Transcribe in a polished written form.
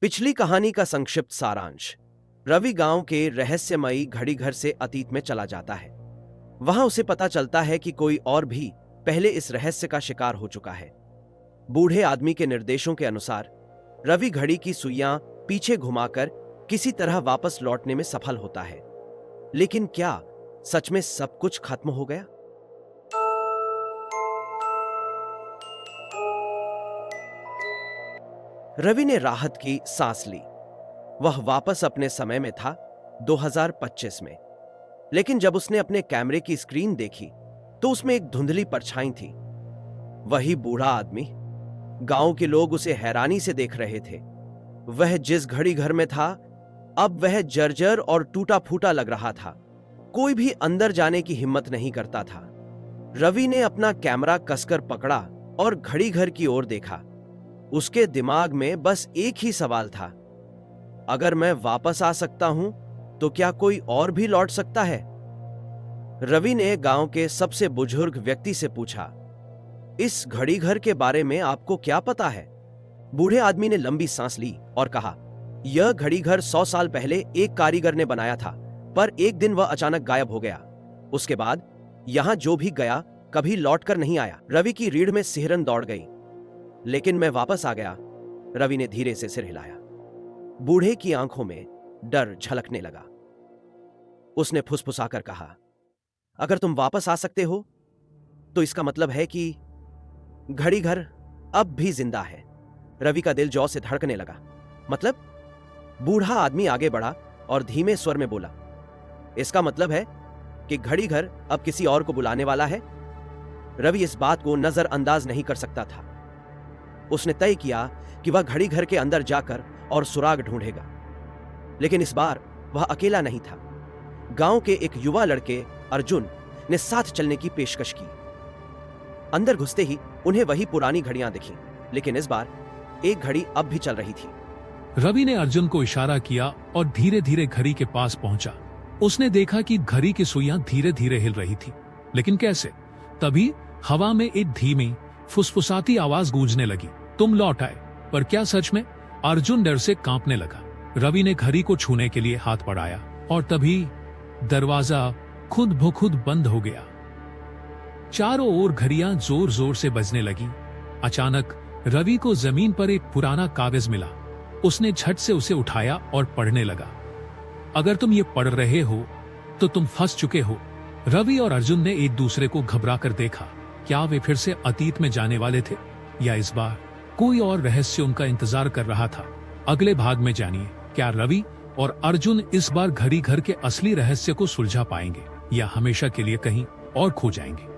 पिछली कहानी का संक्षिप्त सारांश। रवि गांव के रहस्यमयी घड़ी घर से अतीत में चला जाता है। वहां उसे पता चलता है कि कोई और भी पहले इस रहस्य का शिकार हो चुका है। बूढ़े आदमी के निर्देशों के अनुसार रवि घड़ी की सुइयां पीछे घुमाकर किसी तरह वापस लौटने में सफल होता है। लेकिन क्या सच में सब कुछ खत्म हो गया? रवि ने राहत की सांस ली। वह वापस अपने समय में था, 2025 में। लेकिन जब उसने अपने कैमरे की स्क्रीन देखी तो उसमें एक धुंधली परछाई थी। वही बूढ़ा आदमी। गांव के लोग उसे हैरानी से देख रहे थे। वह जिस घड़ी घर में था, अब वह जर्जर और टूटा फूटा लग रहा था। कोई भी अंदर जाने की हिम्मत नहीं करता था। रवि ने अपना कैमरा कसकर पकड़ा और घड़ी घर की ओर देखा। उसके दिमाग में बस एक ही सवाल था, अगर मैं वापस आ सकता हूं तो क्या कोई और भी लौट सकता है? रवि ने गांव के सबसे बुजुर्ग व्यक्ति से पूछा, इस घड़ी घर के बारे में आपको क्या पता है? बूढ़े आदमी ने लंबी सांस ली और कहा, यह घड़ी घर 100 साल पहले एक कारीगर ने बनाया था, पर एक दिन वह अचानक गायब हो गया। उसके बाद यहां जो भी गया कभी लौटकर नहीं आया। रवि की रीढ़ में सिहरन दौड़ गई। लेकिन मैं वापस आ गया। रवि ने धीरे से सिर हिलाया। बूढ़े की आंखों में डर झलकने लगा। उसने फुसफुसाकर कहा, अगर तुम वापस आ सकते हो तो इसका मतलब है कि घड़ी घर अब भी जिंदा है। रवि का दिल जौ से धड़कने लगा। मतलब? बूढ़ा आदमी आगे बढ़ा और धीमे स्वर में बोला, इसका मतलब है कि घड़ी घर अब किसी और को बुलाने वाला है। रवि इस बात को नजरअंदाज नहीं कर सकता था। उसने तय किया कि वह घड़ी घर के अंदर जाकर और सुराग ढूंढेगा। लेकिन इस बार वह अकेला नहीं था। गांव के एक युवा लड़के अर्जुन ने साथ चलने की पेशकश की। अंदर घुसते ही उन्हें वही पुरानी घड़ियां दिखीं, लेकिन इस बार एक घड़ी अब भी चल रही थी। रवि ने अर्जुन को इशारा किया और धीरे धीरे घड़ी के पास पहुंचा। उसने देखा कि घड़ी की सुइयां धीरे धीरे हिल रही थी, लेकिन कैसे? तभी हवा में एक धीमी फुसफुसाती आवाज गूंजने लगी, तुम लौट आए। पर क्या सच में? अर्जुन डर से कांपने लगा। रवि ने घड़ी को छूने के लिए हाथ बढ़ाया और तभी दरवाजा खुद ब खुद बंद हो गया। चारों ओर घड़ियां जोर जोर से बजने लगी। अचानक रवि को जमीन पर एक पुराना कागज मिला। उसने झट से उसे उठाया और पढ़ने लगा। अगर तुम ये पढ़ रहे हो तो तुम फंस चुके हो। रवि और अर्जुन ने एक दूसरे को घबरा कर देखा। क्या वे फिर से अतीत में जाने वाले थे, या इस बार कोई और रहस्य उनका इंतजार कर रहा था? अगले भाग में जानिए, क्या रवि और अर्जुन इस बार घड़ी घर के असली रहस्य को सुलझा पाएंगे या हमेशा के लिए कहीं और खो जाएंगे।